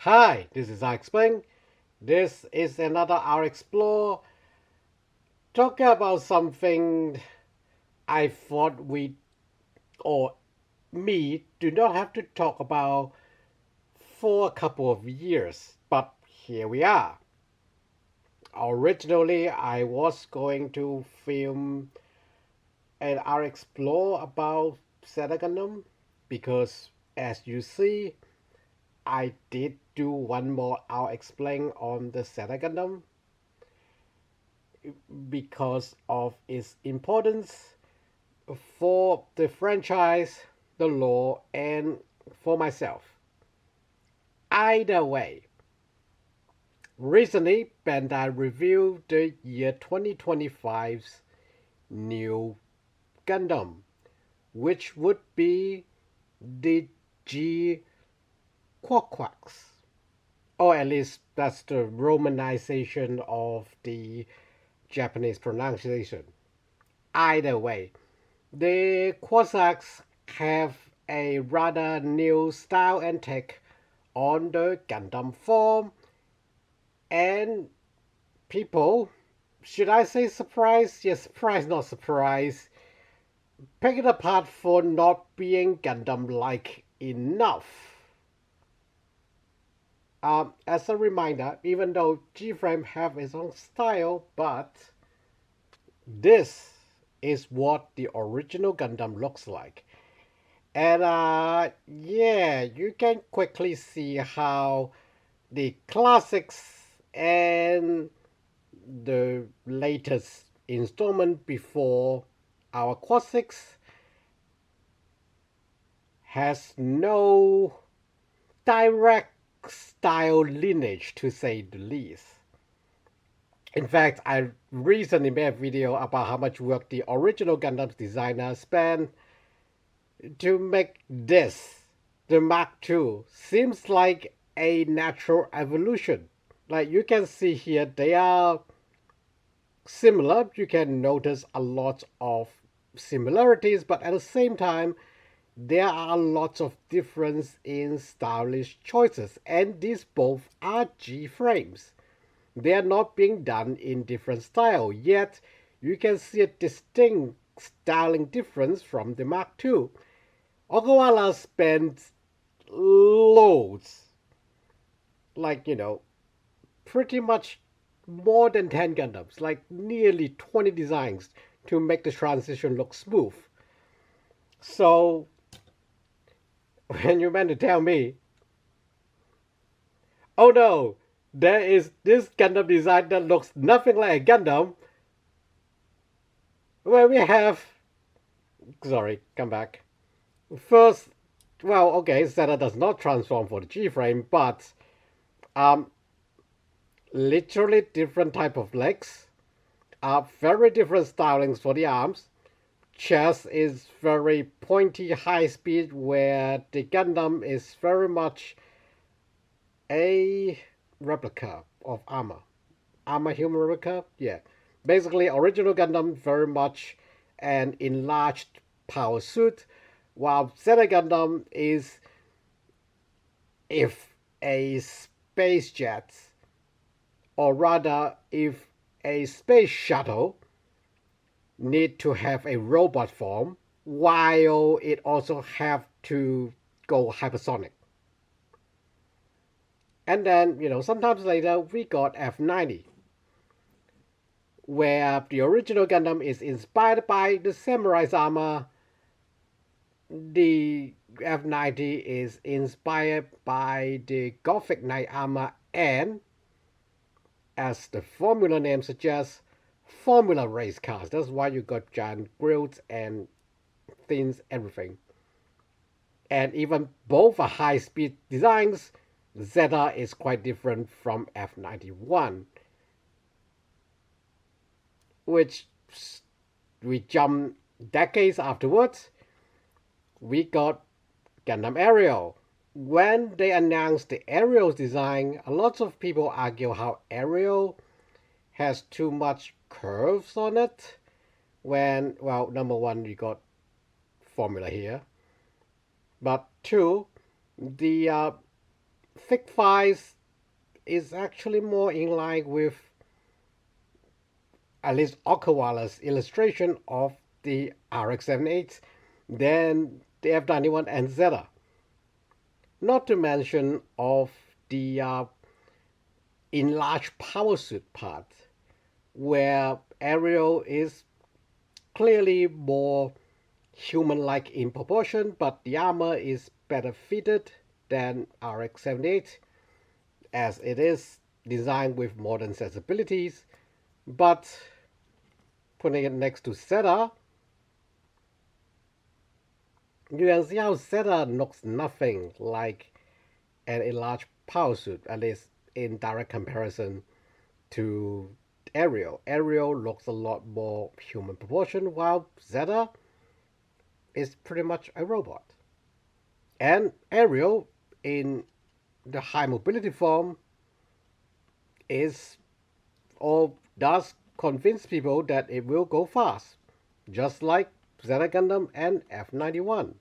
Hi, this is Alexplain. This is another our explore talking about something I thought we or me do not have to talk about for a couple of years, but here we are. Originally, I was going to film an our explore about Zeta Gundam because, as you see, I did do one more I'll explain on the Zeta Gundam because of its importance for the franchise, the lore, and for myself. Either way, recently Bandai reviewed the year 2025's new Gundam, which would be the GQuuuuuuX, or at least that's the romanization of the Japanese pronunciation. Either way, the Cossacks have a rather new style and take on the Gundam form, and people, should I say surprise? Yes, surprise, not surprise, pick it apart for not being Gundam-like enough. As a reminder, even though G-Frame have its own style, but this is what the original Gundam looks like. And yeah, you can quickly see how the classics and the latest installment before our classics has no direct style lineage, to say the least. In fact, I recently made a video about how much work the original Gundam's designer spent to make this, the Mark II, seems like a natural evolution. Like you can see here, they are similar. You can notice a lot of similarities, but at the same time, there are lots of difference in stylish choices, and these both are G frames. They are not being done in different style, yet you can see a distinct styling difference from the Mark II. Okawara spent loads, like, pretty much more than 10 Gundams, like nearly 20 designs to make the transition look smooth. So, when you meant to tell me, oh no, there is this Gundam design that looks nothing like a Gundam, where we have, sorry, come back. First, well, okay, Zeta does not transform for the G-frame, but um, literally different type of legs, very different stylings for the arms. Chest is very pointy, high speed, where the Gundam is very much a replica of armor. Armor human replica, yeah. Basically, original Gundam very much an enlarged power suit, while Zeta Gundam is if a space jet, or rather, if a space shuttle need to have a robot form, while it also have to go hypersonic. And then, sometimes later we got F90, where the original Gundam is inspired by the samurai's armor. The F90 is inspired by the Gothic Knight armor and, as the formula name suggests, formula race cars. That's why you got giant grills and things, everything. And even both are high-speed designs, Zeta is quite different from F91, which we jump decades afterwards. We got Gundam Aerial. When they announced the Aerial's design, a lot of people argue how Aerial has too much curves on it. When, well, number one, you got formula here. But two, the thick thighs is actually more in line with at least Okawara's illustration of the RX-78 than the F91 and Zeta. Not to mention of the enlarged power suit part, where Ariel is clearly more human-like in proportion, but the armor is better fitted than RX-78, as it is designed with modern sensibilities. But putting it next to Zeta, you can see how Zeta looks nothing like an enlarged power suit, at least in direct comparison to Ariel. Ariel looks a lot more human proportion, while Zeta is pretty much a robot. And Ariel, in the high mobility form, is or does convince people that it will go fast, just like Zeta Gundam and F91.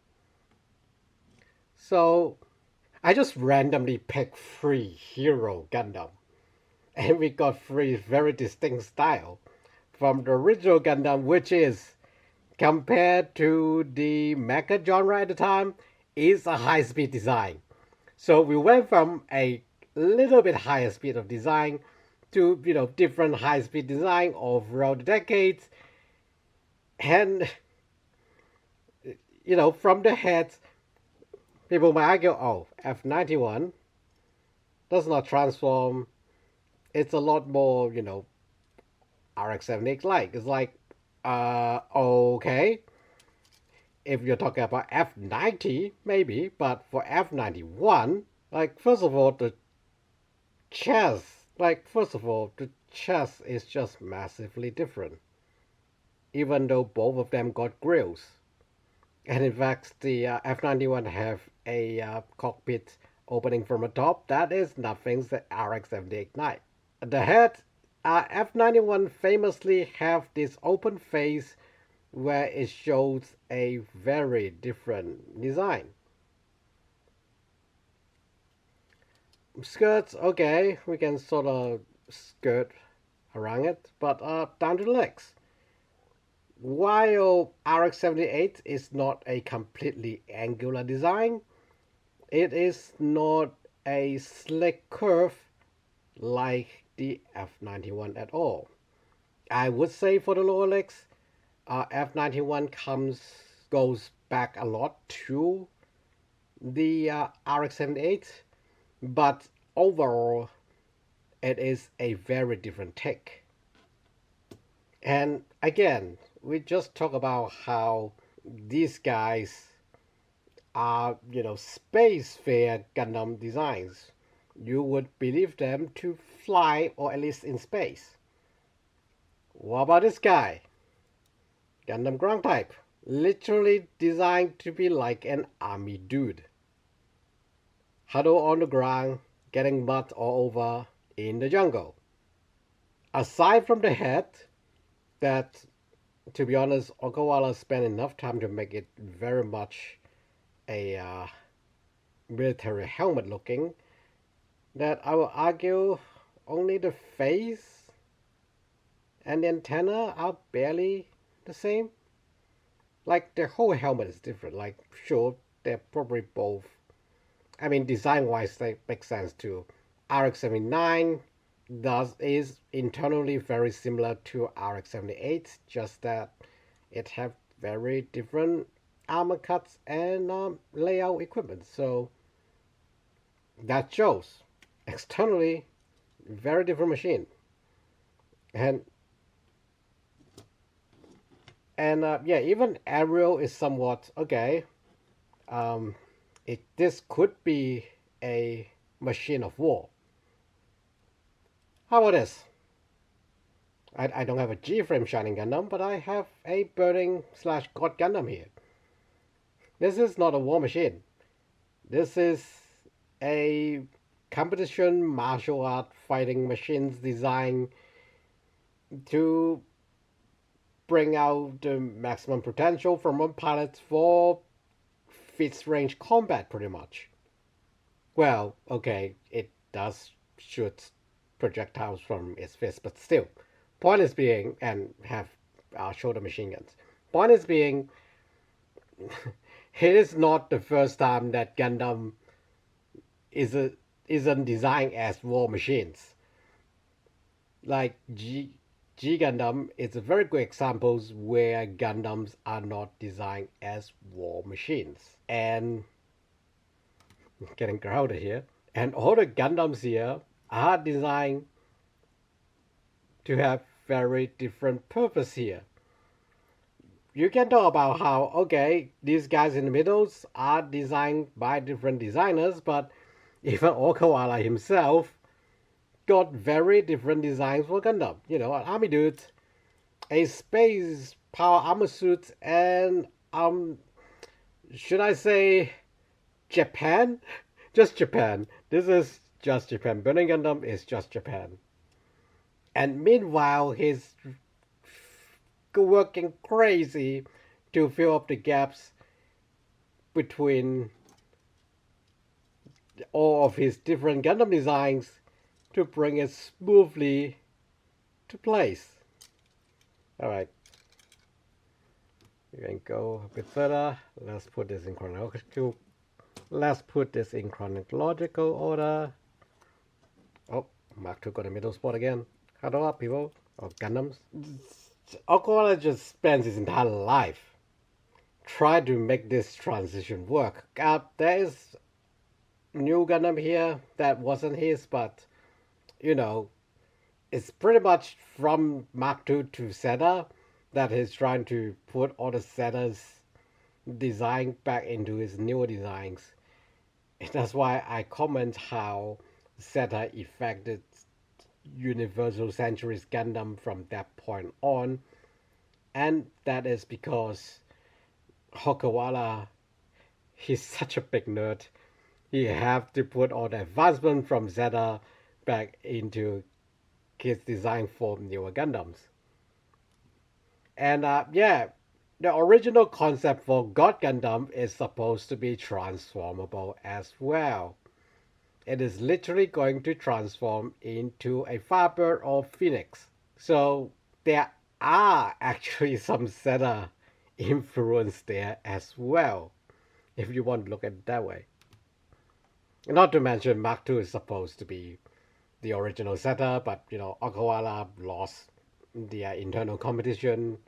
So I just randomly picked 3 hero Gundam, and we got 3 very distinct style from the original Gundam, which is, compared to the mecha genre at the time, is a high-speed design. So we went from a little bit higher speed of design to, different high-speed design over the decades. And, from the head, people might argue, oh, F91 does not transform. It's a lot more, RX-78-like. It's like, okay. If you're talking about F90, maybe, but for F91, first of all, the chest is just massively different. Even though both of them got grills. And in fact, the F91 have a cockpit opening from the top. That is nothing that RX-78 The head, F91 famously have this open face where it shows a very different design. Skirts, okay, we can sort of skirt around it, but down to the legs. While RX-78 is not a completely angular design, it is not a slick curve like the F91 at all. I would say for the lower legs, F91 goes back a lot to the RX-78, but overall it is a very different take. And again, we just talk about how these guys are, spacefarer Gundam designs. You would believe them to fly, or at least in space. What about this guy? Gundam ground type, literally designed to be like an army dude. Huddle on the ground, getting mud all over in the jungle. Aside from the head, that, to be honest, Okawara spent enough time to make it very much a military helmet looking, that I will argue only the face and the antenna are barely the same. Like, the whole helmet is different. Like, sure, they're probably both, design wise they make sense too. RX-79 is internally very similar to RX-78, just that it have very different armor cuts and layout equipment. So that shows externally very different machine. And yeah, even Ariel is somewhat okay. This could be a machine of war. How about this? I don't have a G-frame Shining Gundam, but I have a Burning / God Gundam here. This is not a war machine. This is a competition martial art fighting machines designed to bring out the maximum potential from one pilot for fixed range combat, pretty much. Well, okay, it does shoot projectiles from its fist, but still, point is being, and have shoulder machine guns. Point is being, it is not the first time that Gundam is a, isn't designed as war machines. Like G Gundam is a very good example where Gundams are not designed as war machines. And getting crowded here. And all the Gundams here are designed to have very different purpose here. You can talk about how, okay, these guys in the middles are designed by different designers, but even Okawara himself got very different designs for Gundam. You know, an army dude, a space power armor suit, and should I say Japan? Just Japan. This is just Japan. Burning Gundam is just Japan. And meanwhile, he's working crazy to fill up the gaps between all of his different Gundam designs to bring it smoothly to place. Alright. We can go a bit further. Let's put this in chronological. Let's put this in chronological order. Oh, Mark 2 got a middle spot again. Hello up, people. Or Gundams. Okawara just spends his entire life trying to make this transition work. There is new Gundam here that wasn't his, but you know, it's pretty much from Mark 2 to Zeta that he's trying to put all the Zeta's design back into his newer designs. And that's why I comment how Zeta affected Universal Century's Gundam from that point on. And that is because Okawara, he's such a big nerd. He have to put all the advancement from Zeta back into his design for newer Gundams. And yeah, the original concept for God Gundam is supposed to be transformable as well. It is literally going to transform into a Firebird or Phoenix. So there are actually some Zeta influence there as well, if you want to look at it that way. Not to mention Mark II is supposed to be the original Zeta, but you know, Okawara lost their internal competition.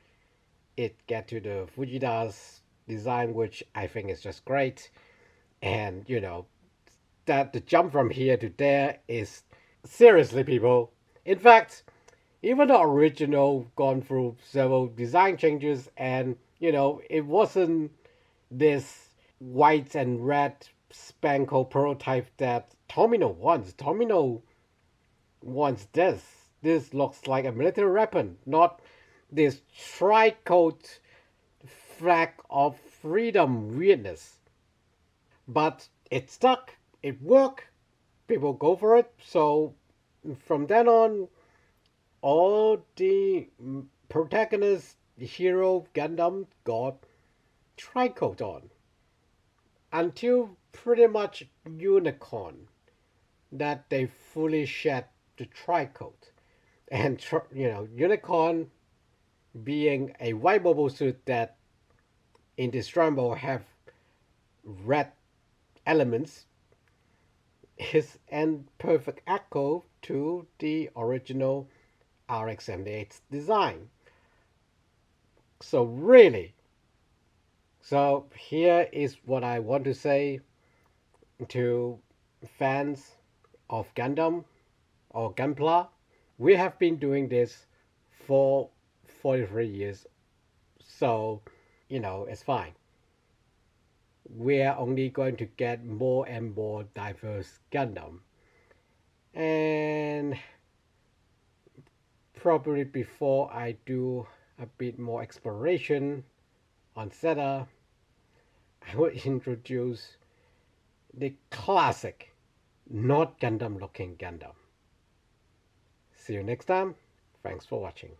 It get to the Fujida's design, which I think is just great. And you know, that the jump from here to there is seriously, people. In fact, even the original gone through several design changes, and you know, it wasn't this white and red Spanko prototype that Tomino wants. Tomino wants this. This looks like a military weapon, not this tri-coat flag of freedom weirdness. But it stuck. It worked. People go for it. So from then on, all the protagonist hero Gundam got tri-coat on. Until pretty much Unicorn, that they fully shed the tri-coat. And you know, Unicorn being a white mobile suit that Indestructible have red elements is an perfect echo to the original RX-78 design. So really, so here is what I want to say to fans of Gundam or Gunpla. We have been doing this for 43 years, so you know, it's fine. We're only going to get more and more diverse Gundam. And probably before I do a bit more exploration on Zeta, I will introduce the classic, not Gundam looking Gundam. See you next time. Thanks for watching.